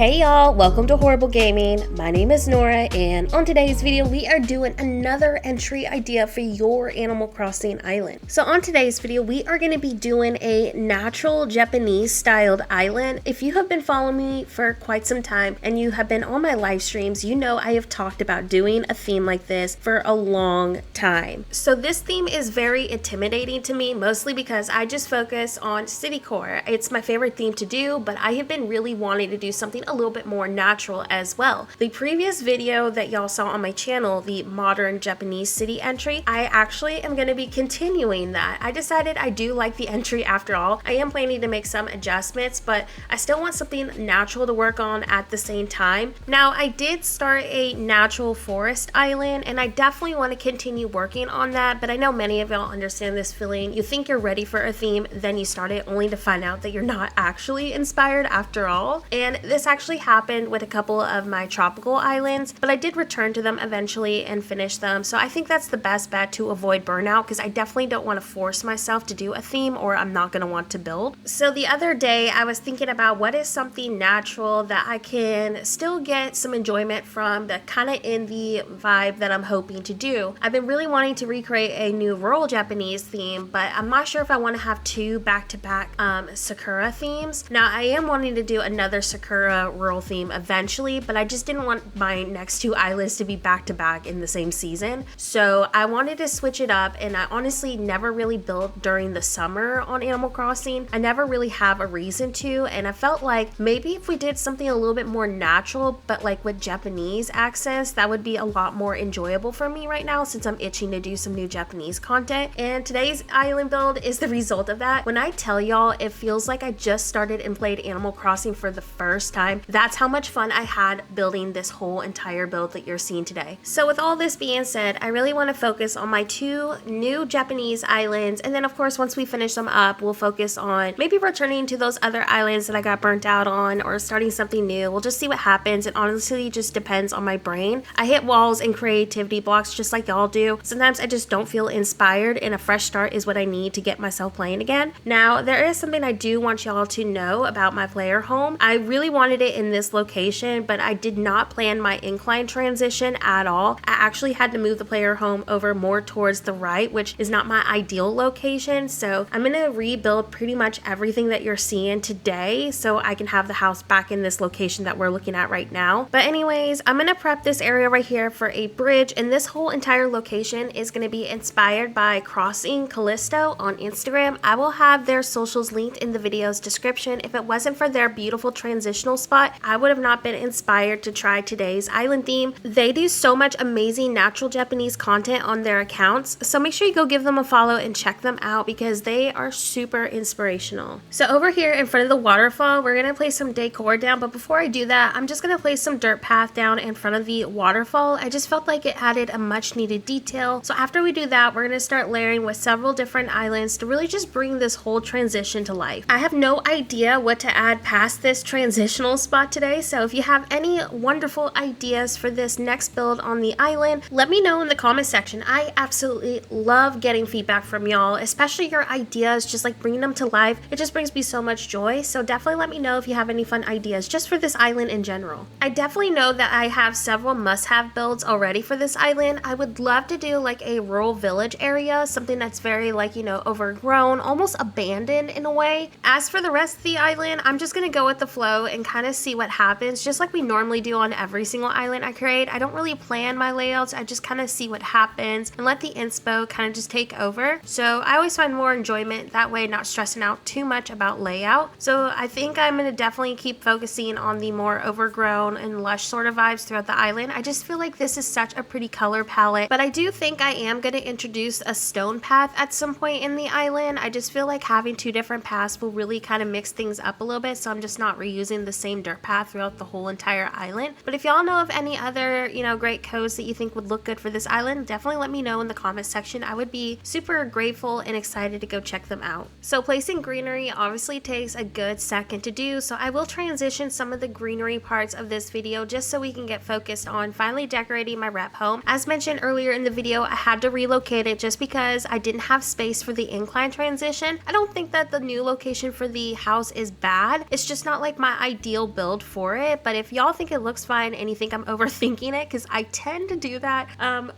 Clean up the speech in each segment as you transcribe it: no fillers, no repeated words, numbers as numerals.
Hey y'all, welcome to Horrible Gaming. My name is Nora, and on today's video we are doing another entry idea for your Animal Crossing island. So on today's video we are going to be doing a natural Japanese styled island. If you have been following me for quite some time and you have been on my live streams, you know I have talked about doing a theme like this for a long time. So this theme is very intimidating to me, mostly because I just focus on city core. It's my favorite theme to do, but I have been really wanting to do something a little bit more natural as well. The previous video that y'all saw on my channel, the modern Japanese city entry, I actually am going to be continuing that. I decided I do like the entry after all. I am planning to make some adjustments, but I still want something natural to work on at the same time. Now, I did start a natural forest island, and I definitely want to continue working on that, but I know many of y'all understand this feeling. You think you're ready for a theme, then you start it only to find out that you're not actually inspired after all. And this actually happened with a couple of my tropical islands, but I did return to them eventually and finish them. So I think that's the best bet to avoid burnout, because I definitely don't want to force myself to do a theme or I'm not going to want to build. So the other day I was thinking about what is something natural that I can still get some enjoyment from, that kind of in the vibe that I'm hoping to do. I've been really wanting to recreate a new rural Japanese theme, but I'm not sure if I want to have two back-to-back Sakura themes. Now I am wanting to do another Sakura rural theme eventually, but I just didn't want my next two islands to be back-to-back in the same season. So I wanted to switch it up, and I honestly never really built during the summer on Animal Crossing. I never really have a reason to, and I felt like maybe if we did something a little bit more natural, but like with Japanese accents, that would be a lot more enjoyable for me right now, since I'm itching to do some new Japanese content. And today's island build is the result of that. When I tell y'all it feels like I just started and played Animal Crossing for the first time, that's how much fun I had building this whole entire build that you're seeing today. So with all this being said, I really want to focus on my two new Japanese islands, and then of course once we finish them up, we'll focus on maybe returning to those other islands that I got burnt out on, or starting something new. We'll just see what happens. It honestly just depends on my brain. I hit walls and creativity blocks just like y'all do. Sometimes I just don't feel inspired, and a fresh start is what I need to get myself playing again. Now, there is something I do want y'all to know about my player home. I really wanted it in this location, but I did not plan my incline transition at all. I actually had to move the player home over more towards the right, which is not my ideal location. So I'm going to rebuild pretty much everything that you're seeing today so I can have the house back in this location that we're looking at right now. But anyways, I'm going to prep this area right here for a bridge, and this whole entire location is going to be inspired by crossing.callisto on Instagram. I will have their socials linked in the video's description. If it wasn't for their beautiful transitional spot, I would have not been inspired to try today's island theme. They do so much amazing natural Japanese content on their accounts, so make sure you go give them a follow and check them out, because they are super inspirational. So over here in front of the waterfall, we're gonna place some decor down, but before I do that, I'm just gonna place some dirt path down in front of the waterfall. I just felt like it added a much needed detail. So after we do that, we're gonna start layering with several different islands to really just bring this whole transition to life. I have no idea what to add past this transitional spot today, so if you have any wonderful ideas for this next build on the island, let me know in the comment section. I absolutely love getting feedback from y'all, especially your ideas, just like bringing them to life. It just brings me so much joy, so definitely let me know if you have any fun ideas just for this island in general. I definitely know that I have several must-have builds already for this island. I would love to do like a rural village area, something that's very like, you know, overgrown, almost abandoned in a way. As for the rest of the island, I'm just gonna go with the flow and kind of see what happens, just like we normally do on every single island I create. I don't really plan my layouts, I just kind of see what happens and let the inspo kind of just take over. So I always find more enjoyment that way, not stressing out too much about layout. So I think I'm going to definitely keep focusing on the more overgrown and lush sort of vibes throughout the island. I just feel like this is such a pretty color palette, but I do think I am going to introduce a stone path at some point in the island. I just feel like having two different paths will really kind of mix things up a little bit, so I'm just not reusing the same dirt path throughout the whole entire island. But if y'all know of any other, you know, great codes that you think would look good for this island, definitely let me know in the comment section. I would be super grateful and excited to go check them out. So placing greenery obviously takes a good second to do, so I will transition some of the greenery parts of this video just so we can get focused on finally decorating my rep home. As mentioned earlier in the video, I had to relocate it just because I didn't have space for the incline transition. I don't think that the new location for the house is bad. It's just not like my ideal ideal build for it, but if y'all think it looks fine and you think I'm overthinking it, because I tend to do that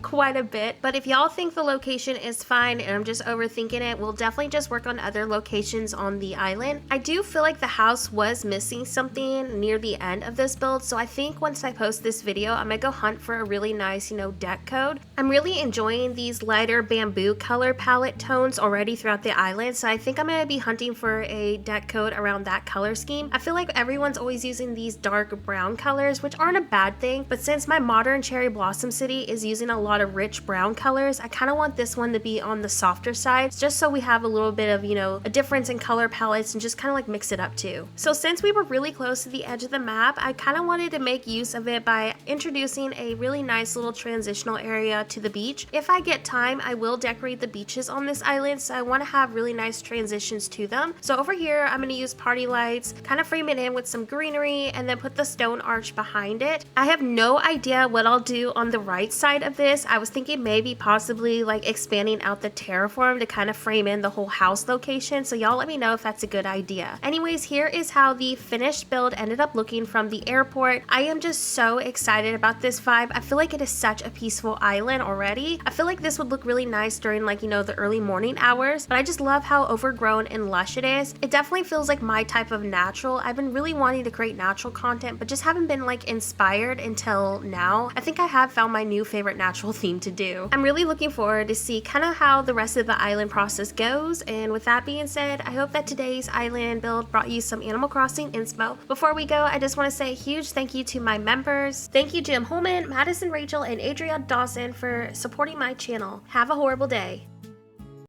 quite a bit, but if y'all think the location is fine and I'm just overthinking it, we'll definitely just work on other locations on the island. I do feel like the house was missing something near the end of this build, so I think once I post this video, I'm gonna go hunt for a really nice, deck code. I'm really enjoying these lighter bamboo color palette tones already throughout the island, so I think I'm gonna be hunting for a deck code around that color scheme. I feel like everyone's always using these dark brown colors, which aren't a bad thing, but since my modern cherry blossom city is using a lot of rich brown colors, I kind of want this one to be on the softer side, just so we have a little bit of, a difference in color palettes and just kind of like mix it up too. So since we were really close to the edge of the map, I kind of wanted to make use of it by introducing a really nice little transitional area to the beach. If I get time, I will decorate the beaches on this island, so I want to have really nice transitions to them. So over here, I'm going to use party lights, kind of frame it in with some greenery, and then put the stone arch behind it. I have no idea what I'll do on the right side of this. I was thinking maybe possibly like expanding out the terraform to kind of frame in the whole house location, so y'all let me know if that's a good idea. Anyways, here is how the finished build ended up looking from the airport. I am just so excited about this vibe. I feel like it is such a peaceful island already. I feel like this would look really nice during like, the early morning hours, but I just love how overgrown and lush it is. It definitely feels like my type of natural. I've been really wanting to create natural content, but just haven't been like inspired until now. I think I have found my new favorite natural theme to do. I'm really looking forward to see kind of how the rest of the island process goes, and with that being said, I hope that today's island build brought you some Animal Crossing inspo. Before we go, I just want to say a huge thank you to my members. Thank you Jim Holman, Madison Rachel, and Adrienne Dawson for supporting my channel. Have a horrible day.